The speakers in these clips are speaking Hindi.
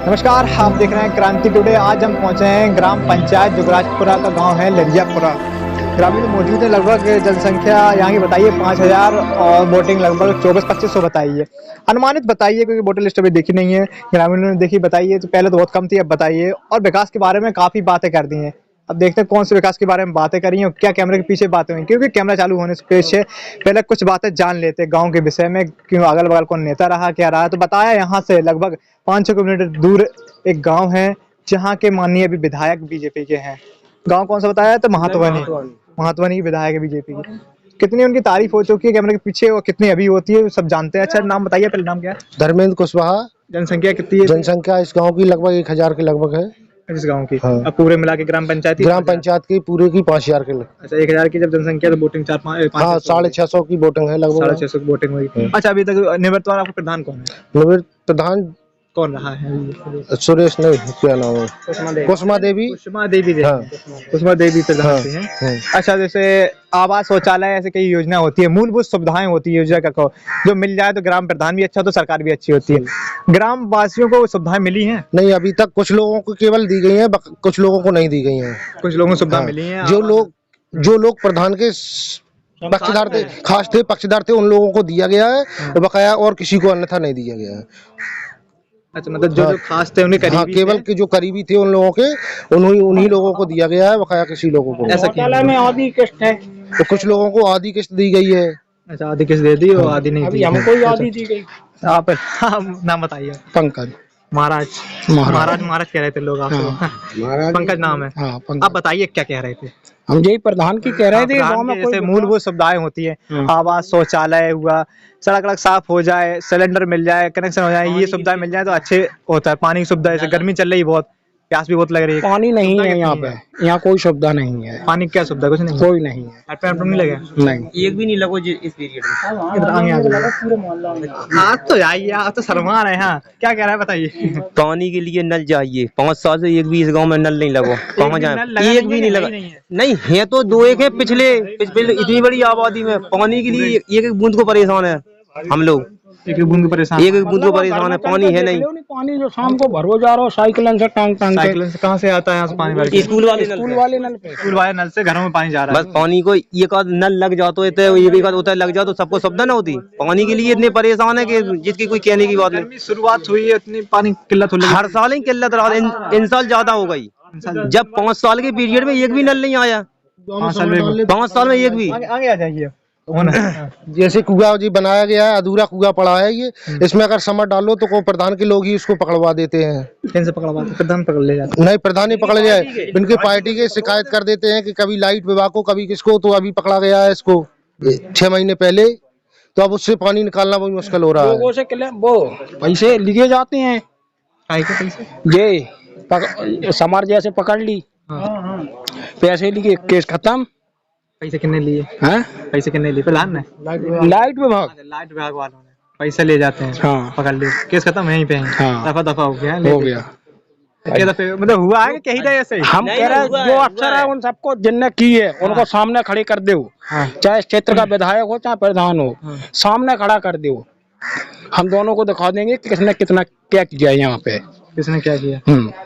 नमस्कार, आप देख रहे हैं क्रांति टुडे। आज हम पहुंचे हैं ग्राम पंचायत जुगराजपुरा का गांव है लरियापुरा। ग्रामीण मौजूद है। लगभग जनसंख्या यहाँ की बताइए 5000 और वोटिंग लगभग 2400-2500 बताइए। अनुमानित बताइए क्योंकि वोटर लिस्ट अभी देखी नहीं है। ग्रामीणों ने देखी बताइए, तो पहले तो बहुत कम थी, अब बताइए। और विकास के बारे में काफ़ी बातें कर दी हैं। अब देखते हैं कौन से विकास के बारे में बातें करी हैं और क्या कैमरे के पीछे बातें हुई, क्योंकि कैमरा चालू होने से पीछे पहले कुछ बातें जान लेते हैं गांव के विषय में, क्यों अगल बगल कौन नेता रहा क्या रहा। तो बताया यहाँ से लगभग 5-6 किलोमीटर दूर एक गांव है जहां के माननीय अभी विधायक बीजेपी के हैं। गांव कौन सा बताया? तो महातवानी की विधायक है बीजेपी की। कितनी उनकी तारीफ हो चुकी है कैमरे के पीछे और कितनी अभी होती है सब जानते हैं। अच्छा, नाम बताइए, पहले नाम क्या है? धर्मेंद्र कुशवाहा। जनसंख्या कितनी है? जनसंख्या इस गांव की लगभग 1000 के लगभग है। इस गांव की? हाँ। अब पूरे मिला के ग्राम पंचायत की पूरे की 5000 के लगभग। अच्छा, 1000 की जब जनसंख्या तो वोटिंग 4-5 हाँ, 650 की वोटिंग है लगभग। 650 की वोटिंग हुई। अच्छा, अभी तक निवर्तमान आपका प्रधान कौन है? निवृत्त प्रधान कौन रहा है? सुरेश नहीं, क्या नाम है? कुसुमा देवी। हाँ। कुसुमा देवी प्रधान से हैं। अच्छा, जैसे आवास, शौचालय, ऐसे कई योजना होती है, मूलभूत सुविधाएं होती है योजना का जो मिल जाए तो ग्राम प्रधान भी अच्छा तो सरकार भी अच्छी होती है। ग्राम वासियों को सुविधाएं मिली हैं? नहीं, अभी तक कुछ लोगों को केवल दी गई है, कुछ लोगों को नहीं दी गई है। कुछ लोगों को सुविधा मिली है। जो लोग प्रधान के पक्षधर थे, खास थे, पक्षधर थे, उन लोगों को दिया गया है बकाया, और किसी को अन्यथा नहीं दिया गया है। अच्छा, मतलब जो खास थे उन्हें करीबी केवल के जो करीबी थे उन लोगों के उन्हीं लोगों को दिया गया है, बकाया किसी लोगों को। ऐसा क्यों? में आधी किस्त है तो कुछ लोगों को आधी किस्त दी गई है। अच्छा, आधी किस्त दे दी और आधी नहीं दी। हमको ही आधी दी गई। आप नाम बताइए। पंकज महाराज कह रहे थे लोग आपको। महाराज पंकज नाम है। हाँ, आप बताइए क्या कह रहे थे? हम यही प्रधान की कह रहे थे, गांव में जैसे मूलभूत सुविधाएं होती है, आवास, शौचालय हुआ, सड़क साफ हो जाए, सिलेंडर मिल जाए, कनेक्शन हो जाए, ये सुविधाएं मिल जाए तो अच्छे होता है। पानी की सुविधा, जैसे गर्मी चल रही है बहुत, प्यास भी बहुत लग रही है। पानी नहीं है यहाँ पे, यहाँ कोई सुविधा नहीं है। पानी क्या सुविधा? कुछ नहीं, कोई नहीं है। नहीं लगे? नहीं, एक भी नहीं लगो इस पीरियड में। आज तो आइए, आज तो शर्मा रहे हैं। क्या कह रहा है बताइए? पानी के लिए नल चाहिए। 5 साल से एक भी इस गांव में नल नहीं लगो। कहाँ जाए? एक भी नहीं लगा। नहीं है तो 2 एक है। पिछले इतनी बड़ी आबादी में पानी के लिए एक एक बूंद को परेशान है हम लोग। एक बूंद को परेशान है। पानी है नहीं। पानी जो शाम को भरो जा रहा हो साइकिल से टांग साइकिल से कहाँ से आता है? यहाँ से पानी भर के स्कूल वाले नल से घरों में पानी जा रहा है। बस पानी को एक आध नल लग जाता है, ये भी होता है लग जाओ तो सबको सुविधा ना होती। पानी के लिए इतने परेशान है कि जिसकी कोई कहने की बात नहीं। शुरुआत हुई है इतनी पानी किल्लत हो रही है। हर साल ही किल्लत रहा है। इन साल ज्यादा हो गई। जब 5 साल के पीरियड में एक भी नल नहीं आया। 5 साल में एक भी। आगे आ जाइए। जैसे कुआ जी बनाया गया है, अधूरा कुआ पड़ा है ये। इसमें अगर समर डालो तो को प्रधान के लोग ही उसको पकड़वा देते हैं। कैसे पकड़वाते? प्रधान पकड़ ले जाते? नहीं, प्रधान ही पकड़ लिया है। इनके पार्टी के शिकायत कर देते हैं कि कभी लाइट विभाग को, कभी किसको। तो अभी पकड़ा गया है इसको 6 महीने पहले। तो अब उससे पानी निकालना बहुत मुश्किल हो रहा है। लोगों से वो पैसे लिए जाते हैं। ये समार जैसे पकड़ ली, पैसे लिए, केस खत्म। पैसे कितने लिए? हैं? पैसे कितने लिए? प्रधान ने? लाइट विभाग वालों ने पैसे ले जाते हैं। हाँ। पकड़ लिए, केस खत्म यहीं पे है। हाँ। दफा हो गया। मतलब हुआ है कि कहीं ऐसे ही? हम कह रहे हैं जो अफसर है उन सबको जिनने की है उनको सामने खड़े कर दो। चाहे क्षेत्र का विधायक हो चाहे प्रधान हो, सामने खड़ा कर दो। हम दोनों को दिखा देंगे कि किसने कितना क्या किया है यहाँ पे, किसने क्या किया।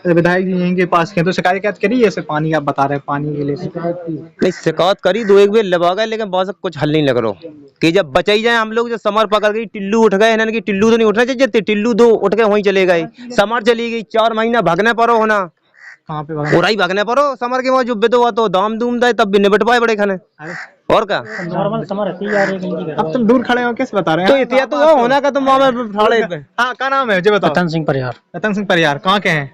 विधायक जी यहीं के पास के तो शिकायत करी ऐसे पानी, आप बता रहे हैं पानी के लिए नहीं शिकायत करी 2 एक बार लगा गए, लेकिन बहुत कुछ हल नहीं लग रहा कि जब बचाई जाए। हम लोग जो समर पकड़ गई, टिल्लू उठ गए, इन्होंने की टिल्लू तो नहीं उठना चाहिए, टिल्लू 2 उठ गए वहीं चले गए। समर चली गई, 4 महीना भगने पड़ो होना। कहाँ पे उड़ाई भगने पड़ो समर के वहाँ जो बेदो तो दाम दूम दाए तब भी निपट पाए बड़े खाने। और क्या नॉर्मल समर अब तुम दूर खड़े हो कैसे बता रहे हैं? तो इतिया तो वो होना का तुम वहाँ ठाड़े पे। हाँ, क्या नाम है मुझे बताओ? रतन सिंह परिहार। कहाँ के हैं?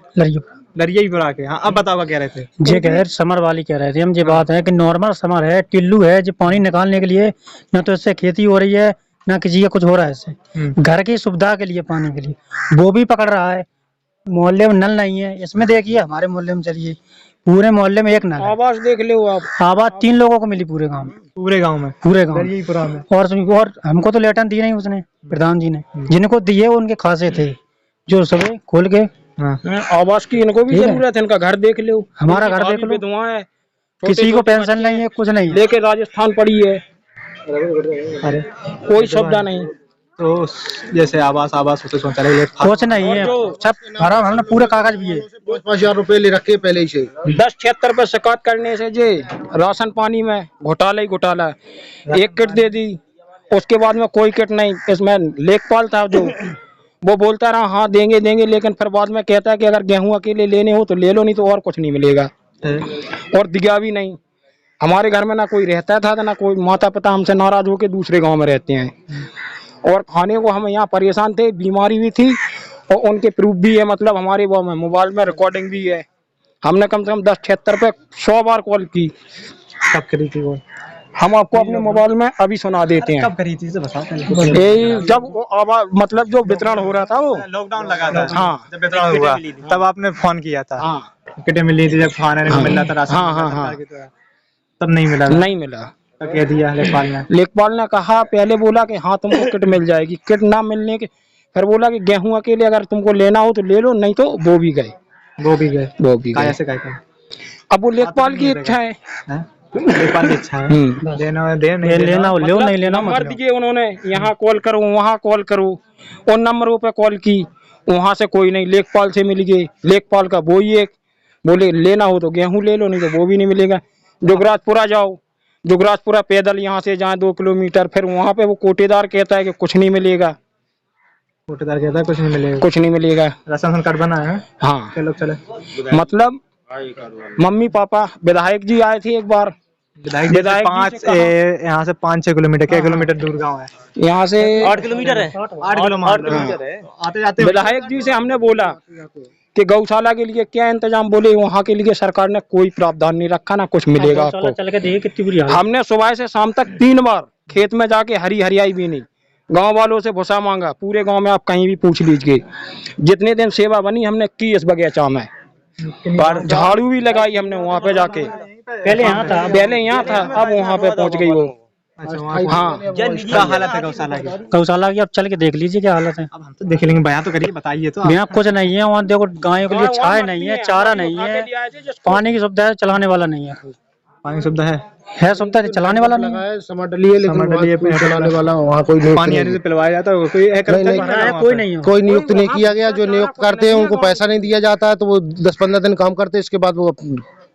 लरियापुरा के। हाँ, अब बताओ क्या कह रहे थे? जे कह समर वाली कह रहे थे हम। ये बात है कि नॉर्मल समर है, टिल्लू है जो पानी निकालने के लिए, न तो इससे खेती हो रही है न किसी का कुछ हो रहा है। इससे घर की सुविधा के लिए, पानी के लिए वो भी पकड़ रहा है। मोहल्ले में नल नहीं है। इसमें देखिए हमारे मोहल्ले में, चलिए पूरे मोहल्ले में एक नल। आवाज देख लो आप। आवाज 3 लोगों को मिली पूरे गांव में। और हमको तो लेटन दी नहीं उसने, प्रधान जी ने। जिनको दिए उनके खासे थे जो सब खोल के। आवास की इनको भी जरूरत है। इनका घर देख लो, हमारा घर देख लो। दुआएं, किसी को पेंशन नहीं है, कुछ नहीं। लेके राजस्थान पड़ी है। अरे कोई सुविधा नहीं। तो जैसे आवास आवास उसे शौचालय कुछ नहीं है, सब भरा भरा पूरे कागज भी है। 5,000 रुपए ले रखे पहले ही से। 10-76 पे शिकायत करने से जे राशन पानी में घोटाला ही घोटाला। एक किट दे दी, उसके बाद में कोई किट नहीं। इसमें लेखपाल था जो, वो बोलता रहा हाँ देंगे देंगे, लेकिन फिर बाद में कहता है कि अगर गेहूं अकेले लेने हो तो ले लो, नहीं तो और कुछ नहीं मिलेगा। और दिया भी नहीं। हमारे घर में ना कोई रहता था ना कोई, माता पिता हमसे नाराज होकर दूसरे गांव में रहते हैं। और खाने को हम यहाँ परेशान थे, बीमारी भी थी, और उनके प्रूफ भी है, मतलब हमारे वो में मोबाइल में रिकॉर्डिंग भी है। हमने कम से कम 10-76 पे 100 बार कॉल की। कब करी थी वो? हम आपको अपने मोबाइल में अभी सुना देते हैं। कब करी थी से बताओ। यही जब वो आवाज मतलब जो वितरण हो रहा था, वो लॉकडाउन लगा था। हाँ, जब वितरण हुआ तब आपने फोन किया था। हाँ किटें मिली थी जब खाने नहीं मिल रहा था राशन। हाँ, तब नहीं मिला। नहीं मिला। तो कह दिया लेखपाल ने। लेखपाल ने कहा, पहले बोला कि हाँ तुमको किट मिल जाएगी, किट ना मिलने के फिर बोला कि गेहूं अकेले अगर तुमको लेना हो तो ले लो, नहीं तो वो भी गए। वो भी गए। गए। से गए। अब वो लेखपाल की इच्छा है। लेखपाल की इच्छा है। लेना दे नहीं लेना हो लो, नहीं लेना नंबर दिए उन्होंने, यहाँ कॉल करो वहाँ कॉल करो, उन नंबरों पे कॉल की, वहाँ से कोई नहीं। लेखपाल से मिल गए, लेखपाल का वो ही एक बोले लेना हो तो गेहूं ले लो, नहीं तो वो भी नहीं मिलेगा। जुगराजपुरा जाओ, जुगराजपुरा पैदल यहाँ से जाए 2 किलोमीटर, फिर वहाँ पे वो कोटेदार कहता है कि कुछ नहीं मिलेगा। कोटेदार कहता है कुछ नहीं मिलेगा। कुछ नहीं मिलेगा। राशन कार्ड बना है। हाँ चलो चले। मतलब मम्मी पापा विधायक जी आए थे एक बार। विधायक जी यहाँ से 5-6 किलोमीटर, क्या किलोमीटर दूर गाँव है यहाँ से 8 किलोमीटर है। 8 किलोमीटर है। आते जाते विधायक जी से हमने बोला कि गौशाला के लिए क्या इंतजाम, बोले वहाँ के लिए सरकार ने कोई प्रावधान नहीं रखा, ना कुछ मिलेगा आपको। चल के देखिए कितनी बुरी हालत। हमने सुबह से शाम तक 3 बार खेत में जाके हरियाई भी नहीं, गांव वालों से भूसा मांगा। पूरे गांव में आप कहीं भी पूछ लीजिए, जितने दिन सेवा बनी हमने की इस बगीचा में, पर झाड़ू भी लगाई हमने वहाँ पे जाके। पहले यहाँ था, अब वहाँ पे पहुँच गई वो। हाँ, क्या हालत है गौशाला की? गौशाला की अब चल के देख लीजिए क्या हालत है। अब हम तो देख लेंगे, बयान तो करिए, बताइए तो। यहाँ कुछ नहीं है, वहाँ देखो गायों के लिए छाया नहीं है, चारा नहीं है, पानी की सुविधा है, चलाने वाला नहीं है। पानी की सुविधा है सुविधा, चलाने वाला नहीं है। समझ डलिए, लेकिन चलाने वाला वहाँ कोई नियुक्त पानी आने से पिलवाया जाता है, कोई है कोई नहीं है। कोई नियुक्त नहीं किया गया। जो नियुक्त करते हैं उनको पैसा नहीं दिया जाता है, तो वो 10-15 दिन काम करते हैं, इसके बाद वो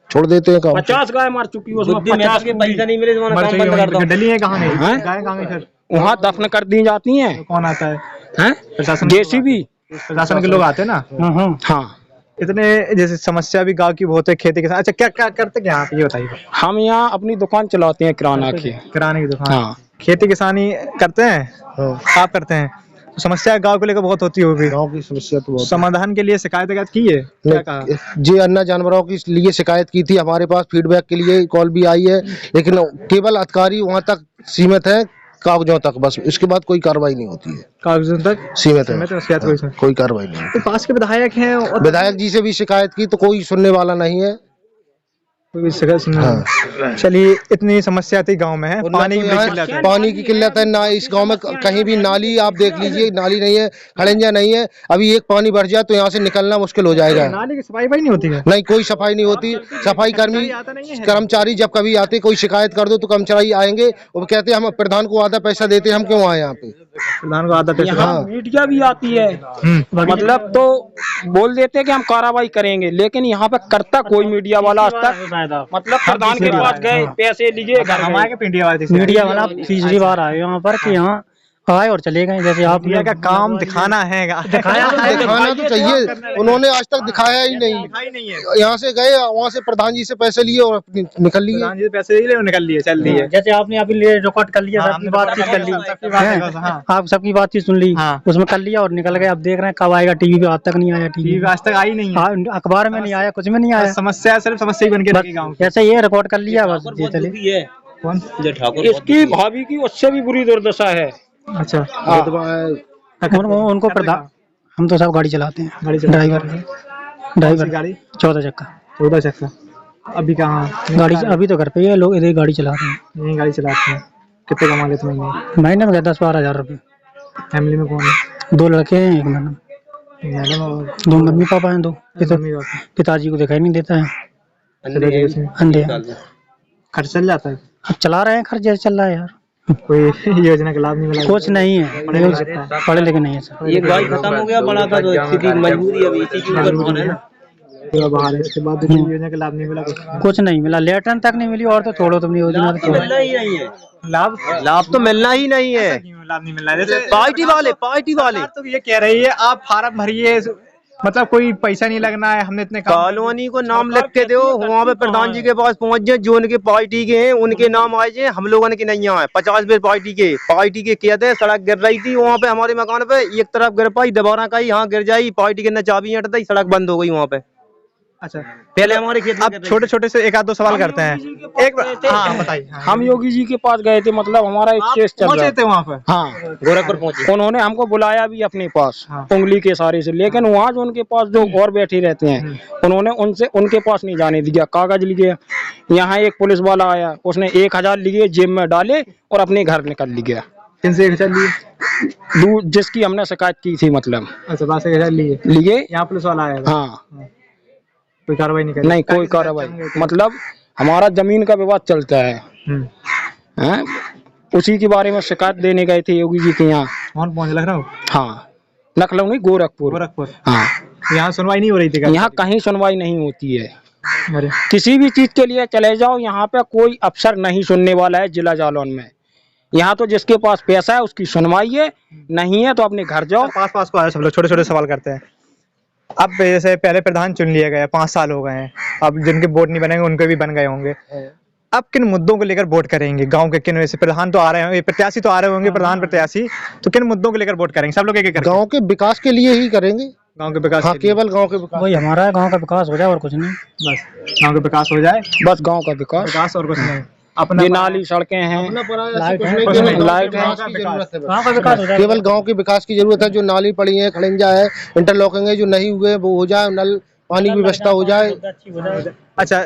छोड़ देते हैं काम। 50 गाय मार चुकी, उसमें 50 के पैसा नहीं मिले तो काम बंद कर दो। डली है कहाँ नहीं? हैं? गाय कहाँ गई फिर? वहाँ दफन कर दी जाती हैं। कौन आता है? हैं? प्रशासन। जेसीबी। प्रशासन के लोग आते हैं ना। हाँ, इतने जैसे समस्या भी गांव की बहुत है, खेती के साथ। अच्छा क्या क्या करते क्या यहाँ पे, ये बताइए। हम यहाँ अपनी दुकान चलाते हैं किराना की। किराने की दुकान। हाँ, खेती किसानी करते हैं। आप करते हैं। समस्या गांव को लेकर बहुत होती होगी। गाँव की समस्या तो बहुत। समाधान के लिए शिकायत की है? क्या कहा? जी, अन्य जानवरों के लिए शिकायत की थी, हमारे पास फीडबैक के लिए कॉल भी आई है, लेकिन केवल अधिकारी वहाँ तक सीमित है, कागजों तक बस, इसके बाद कोई कार्रवाई नहीं होती है। कागजों तक सीमित है, शिकायत कोई कोई कार्रवाई नहीं। तो पास के विधायक हैं और विधायक जी से भी शिकायत की तो कोई सुनने वाला नहीं है। कोई भी शिकायत सुनना। चलिए, इतनी समस्या थी गांव में है। पानी की बड़ी किल्लत है। पानी की किल्लत है ना, इस गांव में कहीं भी नाली आप देख लीजिए, नाली नहीं है, खड़ंजा नहीं है। अभी एक पानी भर जाए तो यहाँ से निकलना मुश्किल हो जाएगा। नाली की सफाई नहीं होती है। नहीं, कोई सफाई नहीं होती। सफाई कर्मचारी जब कभी आते, कोई शिकायत कर दो तो कर्मचारी आएंगे और कहते हैं हम प्रधान को आधा पैसा देते हैं, हम क्यों आए यहाँ पे। प्रधान को आधा पैसा। यहाँ मीडिया भी आती है, मतलब तो बोल देते हैं कि हम कार्रवाई करेंगे, लेकिन यहाँ पे करता कोई मीडिया वाला आज तक, मतलब प्रधान के पास गए, पैसे लिए, घर हमारे मीडिया वाला तीसरी बार आए यहाँ पर कि यहाँ आए और चले गए। जैसे आप का काम दिखाना है। दिखाना तो चाहिए, उन्होंने आज तक दिखाया ही नहीं। यहाँ से गए, वहाँ से प्रधान जी से पैसे लिए और निकल लिए। प्रधान जी से पैसे लिए और निकल लिए, चल दिए। जैसे आपने अभी रिकॉर्ड कर लिया, सबकी बातचीत कर ली, आप सबकी बातचीत सुन ली, उसमें कर लिया और निकल गए। अब देख रहे हैं कब आएगा टीवी पे, आज तक नहीं आया। टीवी आज तक आई नहीं है, अखबार में नहीं आया, कुछ में नहीं आया। समस्या सिर्फ समस्या ही बन के रही गाँव। जैसे ये रिकॉर्ड कर लिया बस, ये चले। कौन? इसकी भाभी की उससे भी बुरी दुर्दशा है। अच्छा, उनको प्रधान, हम तो सब गाड़ी चलाते हैं, ड्राइवर गाड़ी 14 चक्का। 14 चक्का। अभी कहाँ गाड़ी? अभी तो घर पे ही है, लोग इधर गाड़ी चलाते हैं। यही गाड़ी चलाते हैं। कितने कमा लेते महीने? महीने में 10-12 हज़ार रुपये। फैमिली में कौन है? 2 लड़के हैं, 1 मैडम, मैडम और 2 मम्मी पापा हैं। 2 मम्मी पापा। पिताजी को दिखाई नहीं देता है, अंधे हैं। अंधे हैं। खर्च चल जाता है। अब चला रहे हैं, खर्च जैसे चल रहा है यार। कोई योजना का लाभ नहीं मिला? कुछ नहीं है, पढ़े लिखे नहीं है सर। ये गाय खत्म हो गया बड़ा था तो स्थिति मजबूरी अभी इसी के ऊपर कौन है ना। बाहर है, उसके बाद दूसरी योजना का लाभ नहीं मिला कुछ? कुछ नहीं मिला, लेटन तक नहीं मिली और तो छोड़ो तुमने योजना तो छोड़ो। मिलना ही नहीं है लाभ लाभ तो मिलना ही नहीं है। क्यों लाभ नहीं मिल रहा है? जैसे पार्टी वाले सरकार तो ये कह रही है आप फार्म भरिए, मतलब कोई पैसा नहीं लगना है, हमने इतने काम कॉलोनी को नाम लिख के दो, वहाँ पे प्रधान जी के पास पहुँच जाए, जो उनके पार्टी के हैं उनके नाम आ जाए, हम लोगों के नहीं आए। 50 बेर पार्टी के कहते सड़क गिर रही थी वहाँ पे हमारे मकान पे, एक तरफ गिर पाई, दोबारा कहीं यहाँ गिर जाई, पार्टी के न चाबी हट दी, सड़क बंद हो गई वहाँ पे। अच्छा, पहले हमारे खेत में अब छोटे छोटे से एक आध दो सवाल करते हैं। एक हाँ बताइए। हम योगी जी के पास गए थे, मतलब हमारा एक केस चल रहा पहुंचे थे वहाँ पर? हाँ, गोरखपुर पहुँचे। उन्होंने हमको बुलाया भी अपने पास हाँ। उंगली के इशारे से, लेकिन वहाँ जो उनके पास जो और बैठे रहते हैं उन्होंने उनके पास नहीं जाने दिया। कागज लिए, यहाँ एक पुलिस वाला आया, उसने 1000 लिए, जेब में डाले और अपने घर निकल लिया। किनसे 1000 लिए? जिसकी हमने शिकायत की थी, मतलब अच्छा, 1000 लिए लिए। यहाँ पुलिस वाला आया? हाँ, कोई कार्रवाई नहीं करी? नहीं कोई कार्रवाई, मतलब हमारा जमीन का विवाद चलता है, हैं? उसी के बारे में शिकायत देने गए थे योगी जी के यहाँ। कौन पहुंच लखनऊ? हाँ, लखनऊ नहीं, गोरखपुर। हाँ, यहाँ सुनवाई नहीं हो रही थी? यहाँ कहीं सुनवाई नहीं होती है। अरे किसी भी चीज के लिए चले जाओ, यहाँ पे कोई अफसर नहीं सुनने वाला है जिला जालौन में। यहाँ तो जिसके पास पैसा है उसकी सुनवाई है, नहीं है तो अपने घर जाओ। पास को आए सब लोग, छोटे छोटे सवाल करते हैं। अब जैसे पहले प्रधान चुन लिया गया, 5 साल हो गए हैं, अब जिनके वोट नहीं बनेंगे उनके भी बन गए होंगे। अब किन मुद्दों को लेकर वोट करेंगे? गांव के किन वैसे प्रधान तो आ रहे होंगे, प्रत्याशी तो आ रहे होंगे, प्रधान प्रत्याशी, तो किन मुद्दों को लेकर वोट करेंगे? सब लोग एक गांव के विकास के लिए ही करेंगे। गांव के विकास? हाँ, केवल गांव के विकास। वही हमारा गांव का विकास हो जाए और कुछ नहीं, बस गांव का विकास हो जाए, बस गांव का विकास और कुछ नहीं। अपना ये नाली सड़कें हैं, लाइट है, लाइट है, गांव का विकास हो जाए। केवल गांव के विकास की जरूरत है। जो नाली पड़ी है, खड़ंजा है, इंटरलॉकिंग है, जो नहीं हुए वो हो जाए, नल पानी की व्यवस्था हो जाए। अच्छा,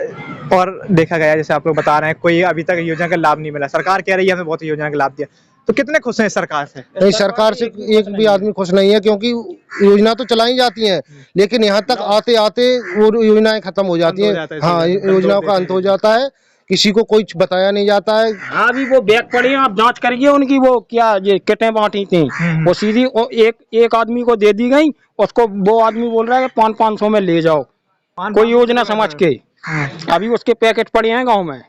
और देखा गया जैसे आप लोग बता रहे हैं कोई अभी तक योजना का लाभ नहीं मिला, सरकार कह रही है हमें बहुत योजना का लाभ दिया, तो कितने खुश हैं सरकार से? नहीं, सरकार से एक भी आदमी खुश नहीं है, क्योंकि योजना तो चलाई जाती हैं, लेकिन यहाँ तक आते आते वो योजनाएं खत्म हो जाती हैं। हाँ, योजनाओं का अंत हो जाता है, किसी को कुछ बताया नहीं जाता है। हाँ, अभी वो बैग पड़ी है, आप जांच करिए उनकी, वो क्या ये किटें बांटी थी, वो सीधी एक आदमी को दे दी गई, उसको वो आदमी बोल रहा है 500 में ले जाओ, कोई योजना समझ के। अभी उसके पैकेट पड़े हैं गांव में,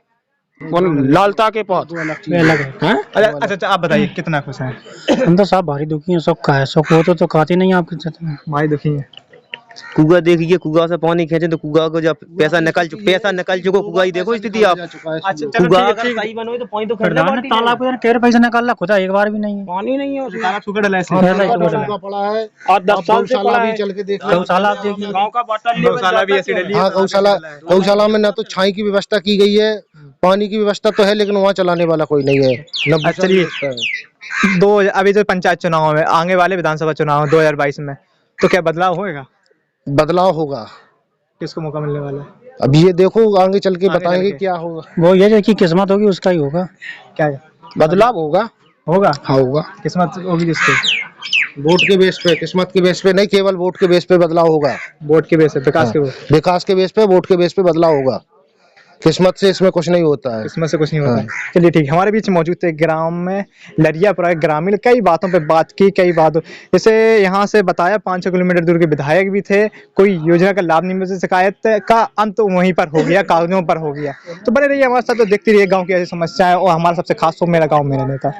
लालता के पास। अच्छा, आप बताइए कितना खुश हैं? हम तो सब भारी दुखी हैं, सुख का है, सुख हो तो खाते नहीं आपके साथ में। भाई दुखी हैं। कुआ देखिए, कुआ से पानी खींचे तो कुआ को जब पैसा निकल चुको, कुआ ही देखो स्थिति आप। कुआ अगर सही बनोगे तो पानी तो खरीदना प्रधान ने तालाब के केर पैसे निकाला, खुदा एक बार भी नहीं है। पानी नहीं है उसमें, तालाब सूखा डला है। पड़ा है और 10 साल से पड़ा भी है। चल के देख लो। गौशाला आप देखिए, गांव का बाटल गौशाला भी ऐसी डली है। हाँ, गौशाला में ना तो छाई की व्यवस्था की गई है, पानी की व्यवस्था तो है, लेकिन वहाँ चलाने वाला कोई नहीं है। चलिए, अभी जो पंचायत चुनाव में आने वाले विधानसभा चुनाव 2022 में, तो क्या बदलाव होगा? बदलाव होगा। किसको मौका मिलने वाला है? अब ये देखो, आगे चल के बताएंगे क्या होगा। वो ये जो की किस्मत होगी उसका ही होगा। क्या है? बदलाव होगा। हाँ, होगा। किस्मत होगी किसकी? वोट के बेस पे, किस्मत के बेस पे नहीं, केवल वोट के बेस पे बदलाव होगा। वोट के बेस पे, विकास के बेस? विकास के बेस पे, वोट के बेस पे बदलाव होगा। किस्मत से इसमें कुछ नहीं होता है। किस्मत से कुछ नहीं होता है। चलिए ठीक है, हमारे बीच मौजूद थे ग्राम में लरियापुरा ग्रामीण, कई बातों पे बात की, कई बातों जैसे यहाँ से बताया 500 किलोमीटर दूर के विधायक भी थे, कोई योजना का लाभ नहीं मिला, शिकायत का अंत वहीं पर हो गया, कागजों पर हो गया। तो बने रहिए हमारे साथ, तो देखती रहिए गाँव की ऐसी समस्याएं, और हमारा सबसे खास तो मेरा गाँव में रहने का।